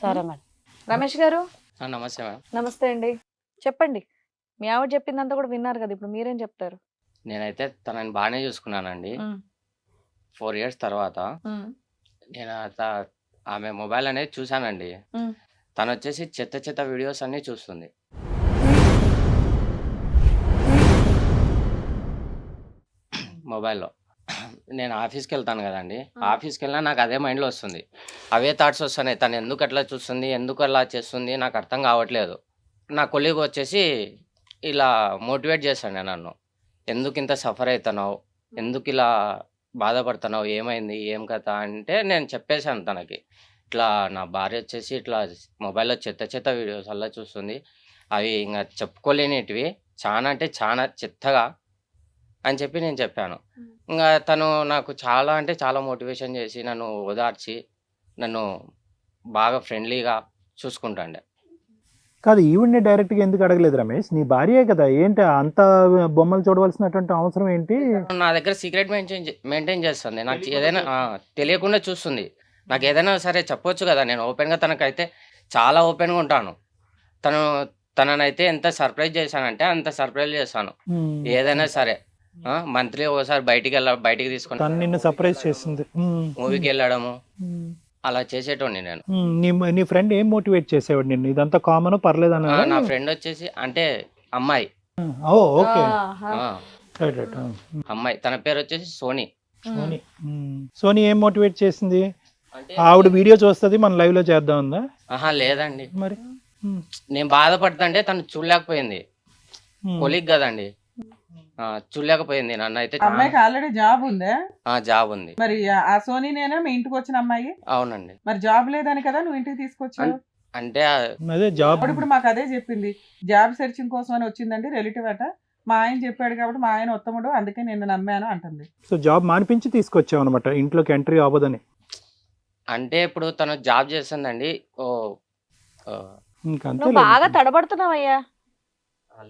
సరే మేడం. రమేష్ గారు నమస్తే మేడం. నమస్తే అండి. చెప్పండి. మీ ఆవిడ చెప్పిందంతా కూడా విన్నారు కదా, ఇప్పుడు మీరేం చెప్తారు? నేనైతే తనని బాగానే చూసుకున్నానండి. 4 ఇయర్స్ తర్వాత నేను ఆమె మొబైల్ అనేది చూశానండి. తను వచ్చేసి చెత్త చెత్త వీడియోస్ అన్నీ చూస్తుంది. మొబైల్లో నేను ఆఫీస్కి వెళ్తాను కదండి. ఆఫీస్కి వెళ్ళినా నాకు అదే మైండ్లో వస్తుంది, అవే థాట్స్ వస్తున్నాయి. తను ఎందుకు అట్లా చూస్తుంది, ఎందుకు అలా చేస్తుంది, నాకు అర్థం కావట్లేదు. నా కొలీగ్ వచ్చేసి ఇలా మోటివేట్ చేశాడు నన్ను. ఎందుకు ఇంత సఫర్ అవుతున్నావు, ఎందుకు ఇలా బాధపడుతున్నావు, ఏమైంది, ఏం కథ అంటే నేను చెప్పేశాను తనకి. ఇట్లా నా భార్య వచ్చేసి ఇట్లా మొబైల్లో చెత్త చెత్త వీడియోస్ అలా చూస్తుంది, అవి ఇంకా చెప్పుకోలేనిటివి, చాలా అంటే చాలా చెత్తగా అని చెప్పి నేను చెప్పాను. ఇంకా తను నాకు చాలా అంటే చాలా మోటివేషన్ చేసి నన్ను ఓదార్చి నన్ను బాగా ఫ్రెండ్లీగా చూసుకుంటాండే. కాదు, ఈవిడ్ని డైరెక్ట్గా ఎందుకు అడగలేదు రమేష్? నీ భార్యే కదా, ఏంటి అంత బొమ్మలు చూడవలసినటువంటి అవసరం ఏంటి? నా దగ్గర సీక్రెట్ మెయింటైన్ చేస్తుంది. నాకు ఏదైనా తెలియకుండా చూస్తుంది. నాకు ఏదైనా సరే చెప్పొచ్చు కదా, నేను ఓపెన్గా తనకైతే చాలా ఓపెన్గా ఉంటాను. తననైతే ఎంత సర్ప్రైజ్ చేశానంటే అంత సర్ప్రైజ్ చేశాను. ఏదైనా సరే మంత్లీ ఒకసారి బయటికి తీసుకొని తను నిన్ను సర్ప్రైజ్ చేసింది. మూవీకి వెళ్ళడము అలా చేసేటోండి నేను. నీ ఫ్రెండ్ ఏం మోటివేట్ చేసేవాడు నిన్ను? ఇదంతా కామన్, పర్లేదు అన్న. నా ఫ్రెండ్ వచ్చేసి అంటే అమ్మాయి. ఓకే, అమ్మాయి తన పేరు వచ్చేసి సోనీ. సోనీ ఏం మోటివేట్ చేసింది? ఆవిడ వీడియో చూస్తుంది, మన లైవ్ లో చేద్దాం ఉందా? లేదండి, మరి నేను బాధపడుతుంటే తను చూడలేకపోయింది. కొలీగ్ కదండి, చూడలేకపోయింది నన్ను. అయితే అమ్మాయికి ఆల్రెడీ జాబ్ ఉందా? జాబ్ ఉంది. మరి ఆ సోనీనేనా మీ ఇంటికి వచ్చిన అమ్మాయి? అవునండి. మరి జాబ్ లేదని కదా నువ్వు ఇంటికి తీసుకొచ్చావు? అంటే అదే జాబ్. ఇప్పుడు మాకు అదే చెప్పింది, జాబ్ సెర్చింగ్ కోసం అని వచ్చిందండి రిలేటివ్ అట. మా ఆయన చెప్పాడు కాబట్టి మా ఆయన ఉత్తముడు, అందుకే నేను నమ్మాను అంటుంది. సో జాబ్ మానిపించి తీసుకొచ్చావు అనమాట, ఇంట్లోకి ఎంట్రీ అవ్వదని. అంటే ఇప్పుడు తను జాబ్ చేస్తుందండి. నువ్వు బాగా తడబడుతున్నావయ్యా,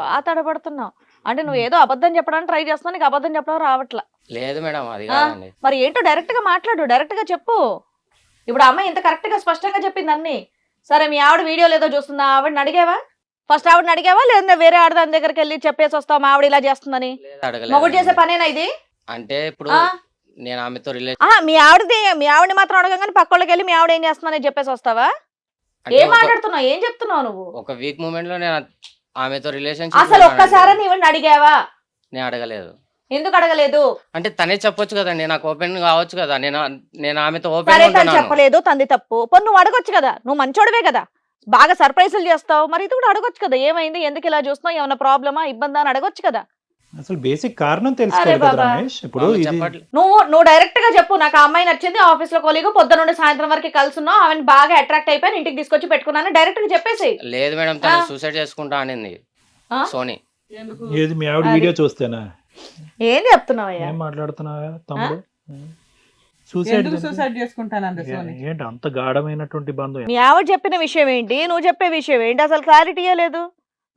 బాగా తడబడుతున్నావు. అంటే నువ్వు ఏదో అబద్ధం చెప్పడానికి ట్రై చేస్తున్నావు, నీకు అబద్ధం చెప్పడం రావట్లా. లేదు మేడం, అది కాదండి. మరి ఏంటో డైరెక్ట్ గా మాట్లాడు, డైరెక్ట్ గా చెప్పు. ఇప్పుడు అమ్మాయి ఇంత కరెక్ట్ గా స్పష్టంగా చెప్పింది అన్ని. సరే, మీ ఆవిడ వీడియో లేదో చూస్తుందా? ఆవిడని అడిగావా? ఫస్ట్ ఆవిడని అడిగావా, లేదా వేరే ఆడదాని దగ్గరికి వెళ్ళి చెప్పేసి వస్తావు మా ఆవిడ ఇలా చేస్తుందని? మొగుడు చేసే పనేనా ఇది? అంటే ఇప్పుడు నేను ఆమెతో మీ ఆవిడని మాత్రం అడగగానే పక్కళ్ళకి వెళ్ళి మీ ఆవిడ ఏం చేస్తుందని చెప్పేసి వస్తావా? ఏం మాట్లాడుతున్నావు, ఏం చెప్తున్నావు నువ్వు? ఒక వీక్ మూమెంట్ లో నేను ఆమెతో రిలేషన్ అసలు ఒక్కసారి నీవని అడిగావా? నేను అడగలేదు. ఎందుకు అడగలేదు? అంటే తనే చెప్పొచ్చు కదండి, నాకు ఓపెన్ కావచ్చు కదా. నేను ఆమెతో ఓపెన్ చెప్పలేదు, తంది తప్పు. పోనీ నువ్వు అడగొచ్చు కదా, నువ్వు మంచోడవే కదా, బాగా సర్ప్రైజులు చేస్తావు. మరి ఇది కూడా అడగొచ్చు కదా, ఏమైంది, ఎందుకు ఇలా చూస్తున్నావు, ఏమైనా ప్రాబ్లమా, ఇబ్బందా అని అడగొచ్చు కదా. అసలు బేసిక్ కారణం తెలుసుకోవాలి కదా రమేష్. ఇప్పుడు నువ్వు డైరెక్ట్ గా చెప్పు, నాకు ఆ అమ్మాయి నచ్చింది, ఆఫీస్ లో కొలీగ్, పొద్దున నుండి సాయంత్రం వరకు కలిసి ఉన్నావు, ఆమెను బాగా అట్రాక్ట్ అయిపోయి ఇంటికి తీసుకొచ్చి పెట్టుకున్నాను, డైరెక్ట్ గా చెప్పేసి. లేదు మేడం, తను సూసైడ్ చేసుకుంటా అనింది సోనీ. ఏది మీ ఆవిడ వీడియో చూస్తేనా? ఏం చెప్తున్నావయ్యా, ఏం మాట్లాడుతున్నావా తమ్ముడు? సూసైడ్ చేసుకుంటాను ఏంటి అంత గాఢమైనటువంటి బంధం? మీ ఆవిడ చెప్పిన విషయం ఏంటి, నువ్వు చెప్పే విషయం ఏంటి, అసలు క్లారిటీయే లేదు.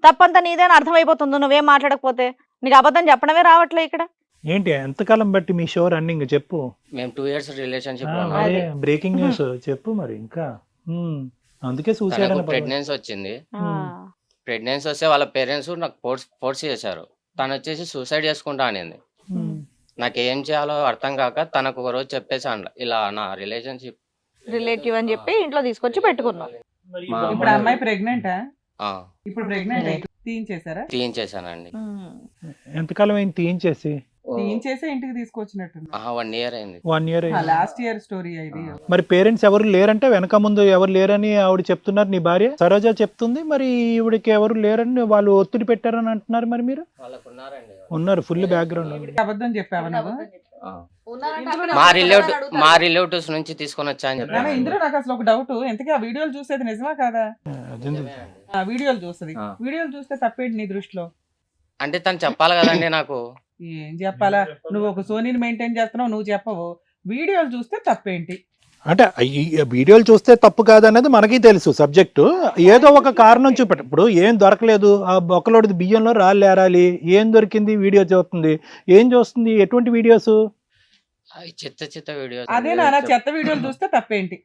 తప్పంతా నీదేని అర్థమైపోతుంది నువ్వేం మాట్లాడకపోతే. నీకు అబద్ధం చెప్పడమే రావట్లే ఇక్కడ. ఏంటి ఎంతకాలం బట్టి మీ షో రన్నింగ్ చెప్పు? మేము 2 years రిలేషన్షిప్. బ్రేకింగ్ న్యూస్ చెప్పు మరి. ఇంకా అందుకే సూసైడ్. ప్రెగ్నెన్సీ వచ్చింది. ప్రెగ్నెన్సీ వస్తే వాళ్ళ పేరెంట్స్ నాకు ఫోర్స్ చేశారు. తను వచ్చేసి సూసైడ్ చేసుకుంటా అనింది. నాకేం చేయాలో అర్థం కాక తనకు ఒక రోజు చెప్పేసాను, ఇలా నా రిలేటివ్ అని చెప్పి ఇంట్లో తీసుకొచ్చి పెట్టుకున్నాం. ఇప్పుడు అమ్మాయి ప్రెగ్నెంటా? ఇప్పుడు ప్రెగ్నెంట్ తీయించేసానండి. ఎంతకాలం అయింది తీయించేసి? తీయించేసి ఇంటికి తీసుకొచ్చినట్టు 1 year అయింది. 1 year అయింది. లాస్ట్ ఇయర్ స్టోరీ ఇది. మరి పేరెంట్స్ ఎవరు లేరంటే, వెనక ముందు ఎవరు లేరని ఆవిడ చెప్తున్నారు, నీ భార్య సరోజ చెప్తుంది. మరి ఈవిడికి ఎవరు లేరని వాళ్ళు ఒత్తిడి పెట్టారని అంటున్నారు. మరి మీరు ఉన్నారు ఫుల్ బ్యాక్గ్రౌండ్. అబద్ధం చెప్పావా నువ్వు? మా రిలేటివ్స్ నుంచి తీసుకొని వచ్చా అని చెప్పాను. ఇందులో నాకు అసలు ఒక డౌట్, ఎంతకీ ఆ వీడియోలు చూసేది నిజమా కాదా? వీడియోలు చూస్తుంది, వీడియోలు చూస్తే తప్పేంటి నీ దృష్టిలో? అంటే తను చెప్పాలి కదండి నాకు. ఏం చెప్పాలా? నువ్వు ఒక సోనీని మెయింటైన్ చేస్తున్నావు, నువ్వు చెప్పవు. వీడియోలు చూస్తే తప్పేంటి? అంటే వీడియోలు చూస్తే తప్పు కాదనేది మనకి తెలుసు సబ్జెక్టు. ఏదో ఒక కారణం చూపెట్టు. ఇప్పుడు ఏం దొరకలేదు, ఆ బొక్కలోడి బియ్యంలో రాళ్ళు ఏరాలి, ఏం దొరికింది, వీడియో చూస్తుంది. ఏం చూస్తుంది, ఎటువంటి వీడియోస్? చెత్త వీడియోస్. అదే నాన్న, చెత్త వీడియోలు చూస్తే తప్పేంటి?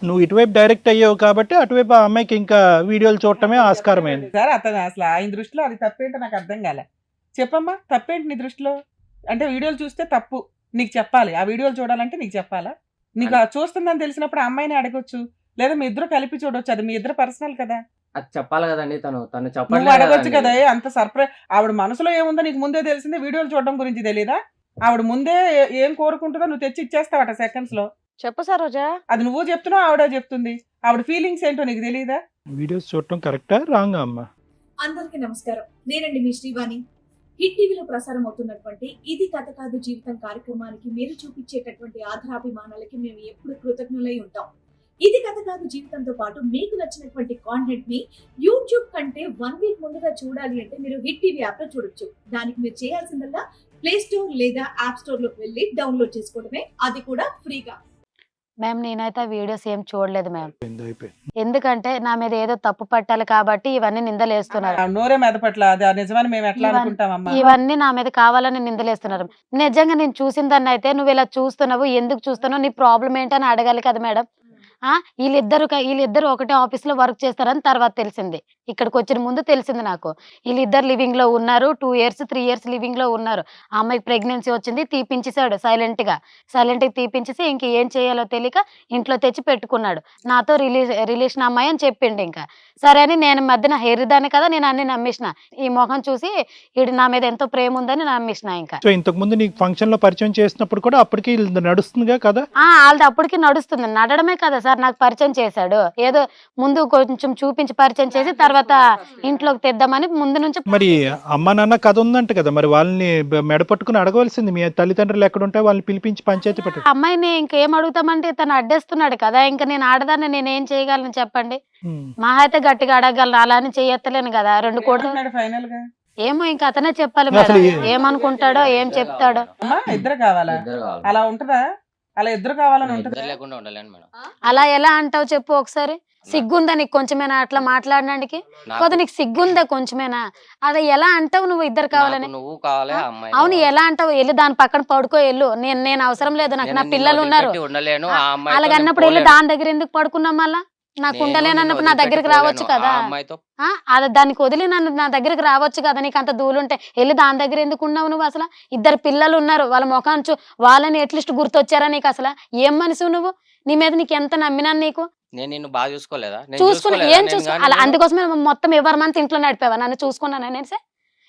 నువ్వు ఇటువైపు డైరెక్ట్ అయ్యావు కాబట్టి అటువైపు ఆ అమ్మాయికి ఇంకా వీడియోలు చూడటమే ఆస్కారమైంది. సార్ అతను అసలు ఆయన దృష్టిలో అది తప్పేంటో నాకు అర్థం కాలే. చెప్పమ్మా తప్పేంటి నీ దృష్టిలో? అంటే వీడియోలు చూస్తే తప్పు నీకు చెప్పాలి, ఆ వీడియోలు చూడాలంటే నీకు చెప్పాలా? నీకు ఆ చూస్తుందని తెలిసినప్పుడు ఆ అమ్మాయిని అడగొచ్చు, లేదా మీ ఇద్దరు కలిపి చూడొచ్చు, అది మీ ఇద్దరు పర్సనల్ కదా. అది చెప్పాలి కదండి, తను నువ్వు చెప్పలేదు అడగొచ్చు కదండి. కదా. అంత సర్ప్రైజ్ ఆవిడ మనసులో ఏముందో నీకు ముందే తెలిసింది, వీడియోలు చూడడం గురించి తెలీదా? ఆవిడ ముందే ఏం కోరుకుంటుందో నువ్వు తెచ్చి ఇచ్చేస్తావట సెకండ్స్ లో. చెప్పు సరోజా. అది నువ్వు చెప్తున్నావు, ఆవిడ చెప్తుంది. ఆవిడ ఫీలింగ్స్ ఏంటో నీకు తెలియదా? వీడియోస్ చూడటం కరెక్టా రాంగ్ అమ్మా? అందరికీ నమస్కారం. నేనండి మీ శ్రీవాణి. హిట్ టీవీలో ప్రసారం అవుతున్నటువంటి ఇది కథ కాదు జీవితం కార్యక్రమానికి మీరు చూపించేటటువంటి ఆధారాభిమానాలకి మేము ఎప్పుడు కృతజ్ఞులై ఉంటాం. ఇది కథ కాదు జీవితంతో పాటు మీకు నచ్చినటువంటి కాంటెంట్ ని యూట్యూబ్ కంటే 1 వీక్ ముందుగా చూడాలి అంటే మీరు హిట్ టీవీ యాప్ లో చూడొచ్చు. దానికి మీరు చేయాల్సిందల్లా ప్లే స్టోర్ లేదా యాప్ స్టోర్ లోకి వెళ్ళి డౌన్లోడ్ చేసుకోవడమే, అది కూడా ఫ్రీగా. మ్యామ్ నేనైతే వీడియోస్ ఏం చూడలేదు మ్యామ్, అయిపోయింది. ఎందుకంటే నా మీద ఏదో తప్పు పట్టాలి కాబట్టి ఇవన్నీ నిందలేస్తున్నారు. ఆ నోరే మెదపట్ల అది ఆ నిజమని మేము ఎట్లా ఇవన్నీ- అనుకుంటామమ్మా? ఇవన్నీ నా మీద కావాలని నిందలేస్తున్నారు. నిజంగా నేను చూసిన దాన్ని అయితే నువ్వు ఇలా చూస్తున్నావు, ఎందుకు చూస్తున్నావు, నీ ప్రాబ్లం ఏంటని అడగాలి కదా మేడం. వీళ్ళిద్దరు ఒకటే ఆఫీస్ లో వర్క్ చేస్తారని తర్వాత తెలిసింది. ఇక్కడికి వచ్చిన ముందు తెలిసింది నాకు. వీళ్ళిద్దరు లివింగ్ లో ఉన్నారు, 2 years 3 years లివింగ్ లో ఉన్నారు. ఆ అమ్మాయికి ప్రెగ్నెన్సీ వచ్చింది, తీపించేశాడు సైలెంట్ గా తీపించేసి ఇంక ఏం చేయాలో తెలియక ఇంట్లో తెచ్చి పెట్టుకున్నాడు. నాతో రిలేషన్ అమ్మాయి అని చెప్పిండు. ఇంకా సరే అని నేను మధ్యన హెరిదాన్ని కదా, నేను అన్ని నమ్మేసిన. ఈ మొహం చూసి వీడు నా మీద ఎంతో ప్రేమ ఉందని నమ్మేసిన. ఇంకా సో ఇంతకు ముందు నీకు ఫంక్షన్ లో పరిచయం చేసినప్పుడు కూడా అప్పటికి నడుస్తుందిగా కదా? వాళ్ళది అప్పటికి నడుస్తుంది. నడడమే కదా సార్ నాకు పరిచయం చేశాడు. ఏదో ముందు కొంచెం చూపించి పరిచయం చేసి తర్వాత ఇంట్లోకి తెద్దామని ముందు నుంచి. మరి అమ్మ నాన్న కథ ఉందంట కదా, మరి వాళ్ళని మెడ పట్టుకుని అడగవలసింది. మీ తల్లిదండ్రులు ఎక్కడుంటే వాళ్ళని పిలిపించి పంచాయతీ పెట్టారు. అమ్మాయిని ఇంకేం అడుగుతామంటే తను అడ్డేస్తున్నాడు కదా. ఇంకా నేను ఆడదాన్ని నేనేం చేయగలను చెప్పండి? మా అయితే గట్టిగా అడగలను, అలా అని చేయత్తలేను కదా. 2 కోట్లు ఫైనల్ గా ఏమో ఇంకా అతనే చెప్పాలి మేడం. ఏమనుకుంటాడో ఏం చెప్తాడో. అమ్మా ఇద్దరు కావాలా? ఇద్దరు కావాలి. అలా ఉంటదా? అలా ఇద్దరు కావాలని ఇద్దరు ఉంటదా? లేకుండా ఉండలేను మేడం. అలా ఎలా అంటావు చెప్పు ఒకసారి. సిగ్గుందా నీకు కొంచెమేనా అట్లా మాట్లాడడానికి? కొద్ది నీకు సిగ్గుందా కొంచెమేనా? అది ఎలా అంటావు నువ్వు ఇద్దరు కావాలని? నాకు నువ్వు కావాలి, ఆ అమ్మాయి అవును కావాలి. ఎలా అంటావు? వెళ్ళి దాని పక్కన పడుకో, వెళ్ళు. నేను అవసరం లేదు, నాకు నా నేను పిల్లలు నిన్ను ఉన్నారు. వదిలిపెట్టి ఉండలేను, ఆ అమ్మాయితో అలాగ నేను అన్నప్పుడు వెళ్ళి పోలేను. దాని దగ్గర ఎందుకు పడుకున్నాం? మళ్ళా నాకు నేను ఉండలేనన్నప్పుడు నా నిన్ను దగ్గరికి వదిలిపెట్టి రావచ్చు పోలేను, కదా. ఆ అమ్మాయితో అది దానికి వదిలి నా దగ్గరికి రావచ్చు కదా. నీకు అంత దూలుంటే వెళ్ళి దాని దగ్గర ఎందుకు ఉన్నావు నువ్వు? అసలు 2 పిల్లలు ఉన్నారు, వాళ్ళ ముఖం వాళ్ళని ఎట్లీస్ట్ గుర్తొచ్చారా నీకు? అసలు ఏం మనిషి నువ్వు? నీ మీద నీకు ఎంత నమ్మినాను నీకు? నేను నిన్ను బాగా చూసుకోలేదా? నేను చూసుకుని చూసుకోలేదా? ఏం నేను చూసుకో గాని అలా నిన్ను- అందుకోసమే మొత్తం ఎవరి మంత్ ఇంట్లో నడిపావా? నన్ను చూసుకున్నాను అనేసి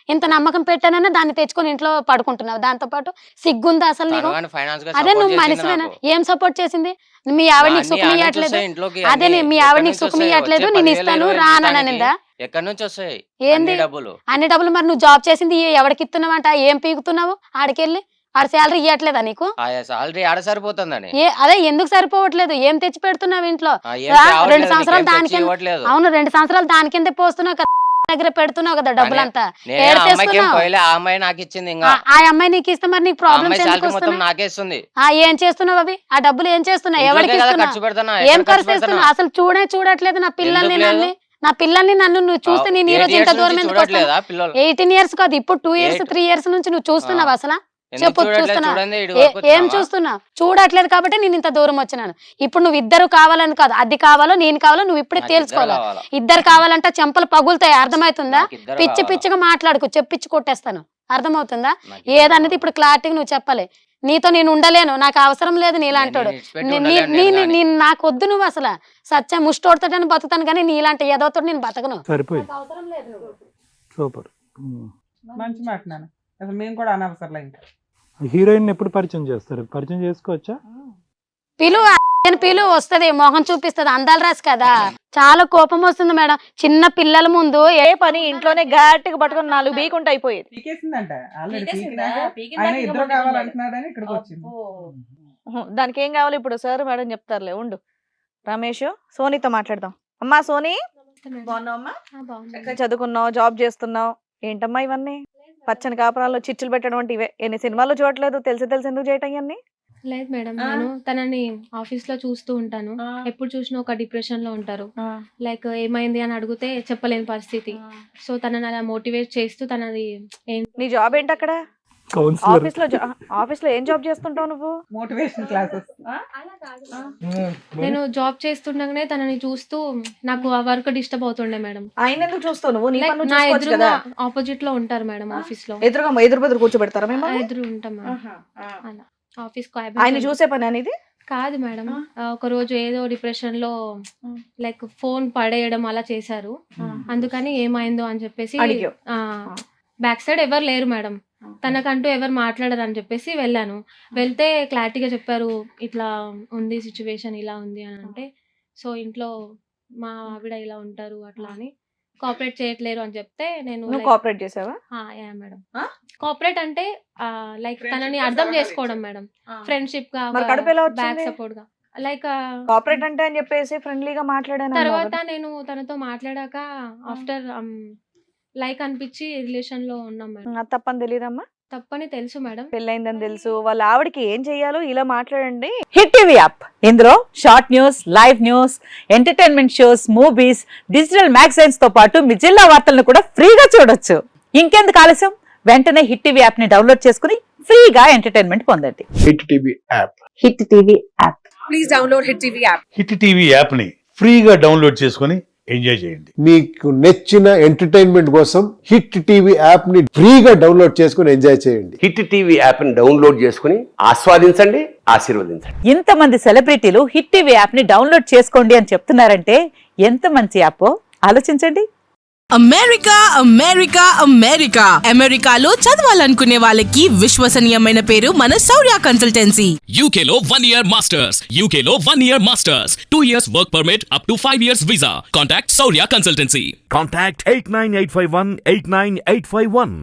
ఇంత నమ్మకం పెట్టానన్నా దాన్ని తెచ్చుకొని ఇంట్లో పడుకుంటున్నావు. దాంతో పాటు సిగ్గుందా అసలు నీకు? తను గాని finance గా అదే support నువ్వు చేసింది మనిషివేనా? నాకు. ఏం సపోర్ట్ చేసింది? మీ ఆవిడ నీకు అన్ని సుఖం ఆమె ఇవ్వట్లేదు. చూస్తే ఇంట్లోకి అదే అన్ని మీ ఎక్కడి ఆవిడ నీకు నుంచి సుఖం వస్తాయి? ఇవ్వట్లేదు, వచ్చే నేను 10,000 ఇస్తాను 20,000 రాననిందా? ఎక్కడి నుంచి వస్తాయి ఏంది అన్ని డబ్బులు? అన్ని డబ్బులు? మరి నువ్వు జాబ్ చేసింది ఎవరికి ఇస్తున్నావంట? ఏం పీకుతున్నావు ఆడికెళ్ళి? ఆడ శాలరీ ఇవ్వట్లేదా నీకు? సాలరీ ఆడ సరిపోతుందని అదే ఎందుకు సరిపోవట్లేదు? ఏం తెచ్చి పెడుతున్నావు ఇంట్లో? ఏం రా, తేవట్లేదు, 2 సంవత్సరాలు నీకేం దానికే తెచ్చి ఇవ్వట్లేదు. అవును 2 సంవత్సరాలు దాని కింద పోస్తున్నావు కదా, దగ్గర పెడుతున్నావు కదా డబ్బులంతా. నేను ఏడ ఆ అమ్మాయికి ఏం తెస్తున్నావు? పోయలే, ఆ అమ్మాయి నాకు ఇచ్చింది. ఇంకా ఆ అమ్మాయి నీకు ఇస్తే మరి నీకు ఆ ప్రాబ్లమ్స్ అమ్మాయి ఎందుకు శాలరీ మొత్తం వస్తున్నాయి? నాకే ఇస్తుంది. ఏం చేస్తున్నావు అవి? ఆ డబ్బులు ఏం చేస్తున్నావు? ఎవరికి ఇంట్లోకే కదా ఇస్తున్నావు? ఖర్చు పెడతానా? ఏం ఎక్కడ ఖర్చు ఖర్చు పెడతానా? చేస్తున్నావు? అసలు చూడట్లేదు నా పిల్లల్ని, ఎందుకు లేదు? నా పిల్లల్ని నన్ను నువ్వు చూస్తే నేను ఈ రోజు 8 ఇంత years దూరం నుంచి ఎందుకు వస్తాను? చూడట్లేదా పిల్లలు? 18 years కాదు, ఇప్పుడు 2 years 8 3 years నుంచి నువ్వు చూస్తున్నావు అసలు? ఎందుకు చెప్పు, చూడట్లేదు? చూస్తున్నా. చూడండి, ఈడి ఏం వరకు వచ్చినావా? చూస్తున్నావు? చూడట్లేదు కాబట్టి నేను ఇంత దూరం వచ్చినాను. ఇప్పుడు నువ్వు ఇద్దరు కావాలని కాదు, అది కావాలో నేను కావాలో నువ్వు ఇప్పుడే నాకు ఇద్దరు తేల్చుకోవాలి. కావాలా? ఇద్దరు కావాలంటే చెంపలు పగులుతాయి, అర్థమవుతుందా? నాకు ఇద్దరు పిచ్చి కావాలా? పిచ్చిగా మాట్లాడుకు, చెప్పించి కొట్టేస్తాను, అర్థమవుతుందా? నాకు ఇద్దరు ఏదన్నది కావాలా? ఇప్పుడు క్లారిటీగా నువ్వు చెప్పాలి. నీతో నేను ఉండలేను, నాకు అవసరం లేదు నీలాంటోడు. నేను విడిచిపెట్టి ఉండలేను నేను గాని. నాకు వద్దు నువ్వు అసలు. సత్యం ముష్టోడుతాడని బతుకుతాను కానీ నీలాంటి ఏదోతో నేను బతకను. సరిపోయింది. నాకు అవసరం లేదు. సూపర్. మంచి మాట నాన్న, అసలు మేము కూడా అనవసరం. ఇంకా హీరోయిన్ ఎప్పుడు పరిచయం చేస్తారు? పరిచయం చేసుకోవచ్చా? పిలు వస్తది, మొహం చూపిస్తది, అందాలు రాసి కదా. చాలా కోపం వస్తుంది మేడం. చిన్న పిల్లల ముందు ఏ పని ఇంట్లోనే గట్టిగా పట్టుకొని 4 బీకుంటే అయిపోయేది. పీకేసిందంట ఆల్రెడీ. పీకేసిందా? ఆయన ఇద్దరు కావాలంటున్నాడని ఇక్కడికి వచ్చింది. దానికి ఏం కావాలి ఇప్పుడు? సార్ మేడం చెప్తారులే, ఉండు. రమేష్, సోనీతో మాట్లాడదాం. అమ్మా సోనీ, బాగున్నావమ్మా? చక్కగా చదువుకున్నావు, జాబ్ చేస్తున్నావు, ఏంటమ్మా ఇవన్నీ? పచ్చని కాపురాల్లో చిచ్చులు పెట్టడం అంటే ఇవే. ఎన్ని సినిమాలు చూడట్లేదు, తెలిసి ఎందుకు చేయటం ఇవన్నీ? లేదు మేడం, నేను తనని ఆఫీస్ లో చూస్తూ ఉంటాను. ఎప్పుడు చూసినా ఒక డిప్రెషన్ లో ఉంటారు. లైక్ ఏమైంది అని అడిగితే చెప్పలేని పరిస్థితి. సో తనని అలా మోటివేట్ చేస్తూ తనది నీ జాబ్ ఏంటి అక్కడ? కౌన్సిలర్ ఆఫీస్ లో ఏం జాబ్ చేస్తుంటావు నువ్వు? Motivation classes. నేను జాబ్ చేస్తుండగానే తనని చూస్తూ నాకు ఆ వర్క్ డిస్టర్బ్ అవుతుండే మేడం. ఆయన ఎందుకు చూస్తావు నువ్వు? నీ Like, పని నువ్వు నా చూసుకోవచ్చు ఎదురుగా కదా. ఆపోజిట్ లో ఉంటారు మేడం ఆఫీస్ లో. ఎదురు బెదురు కూర్చోబెడతారా మేము? ఎదురు ఉంటాం మేడం. అలా ఆఫీస్ ఆయన చూసే పని అనేది కాదు మేడం. ఒక రోజు ఏదో డిప్రెషన్ లో లైక్ ఫోన్ పడేయడం అలా చేశారు. అందుకని ఏమైందో అని చెప్పేసి అడిగావు. బ్యాక్ సైడ్ ఎవరు లేరు మేడం, తనకంటూ ఎవరు మాట్లాడరు అని చెప్పేసి వెళ్ళాను. వెళ్తే క్లారిటీగా చెప్పారు ఇట్లా ఉంది సిచ్యువేషన్, ఇలా ఉంది అని. అంటే సో ఇంట్లో మా ఆవిడ ఇలా ఉంటారు అట్లా అని కోఆపరేట్ చేయట్లేరు అని చెప్తే నేను నువ్వు కోఆపరేట్ చేసావా? మేడం. కోఆపరేట్ అంటే లైక్ తనని అర్థం చేసుకోవడం మేడం, ఫ్రెండ్షిప్ గా, మరి కడుపు ఎలా బ్యాక్ వచ్చింది? సపోర్ట్ గా. లైక్ కోఆపరేట్ అంటే అని చెప్పేసి ఫ్రెండ్లీగా మాట్లాడాను. తర్వాత నేను తనతో మాట్లాడాక ఆఫ్టర్ లైక్ అనిపించి రిలేషన్ లో ఉన్నాం మేడం. అది తప్పని తెలియదమ్మా? తప్పని తెలుసు మేడం. పెళ్ళైందని తెలుసు. వాళ్ళ ఆవిడకి ఏం చెయ్యాలో ఇలా మాట్లాడండి. హిట్ టీవీ యాప్ ఇందులో short news, live news, entertainment shows, movies, digital magazines తో పాటు మీ జిల్లా వార్తలను కూడా ఫ్రీగా చూడొచ్చు. ఇంకెందుకు ఆలస్యం, వెంటనే హిట్ టీవీ యాప్ ని డౌన్లోడ్ చేసుకుని ఫ్రీగా ఎంటర్టైన్మెంట్ పొందండి. Hit TV app. Hit TV app. Please download hit TV app. Hit TV app ని ఫ్రీగా డౌన్లోడ్ చేసుకొని ఎంజాయ్ చేయండి. మీకు నచ్చిన ఎంటర్టైన్మెంట్ కోసం హిట్ టీవీ యాప్ ని ఫ్రీగా డౌన్లోడ్ చేసుకుని ఎంజాయ్ చేయండి. హిట్ టీవీ యాప్ ని డౌన్లోడ్ చేసుకుని ఆస్వాదించండి, ఆశీర్వదించండి. ఇంతమంది సెలబ్రిటీలు హిట్ టీవీ యాప్ ని డౌన్లోడ్ చేసుకోండి అని చెప్తున్నారంటే ఎంత మంచి యాప్ ఆలోచించండి. అమెరికా అమెరికా అమెరికా అమెరికాలో చదవాలనుకునే వాళ్ళకి విశ్వసనీయమైన పేరు మన శౌర్య కన్సల్టెన్సీ. UK లో 1 year masters, UK లో 1 year masters, 2 years work permit up to 5 years visa. Contact Saurya Consultancy. Contact 89851 89851.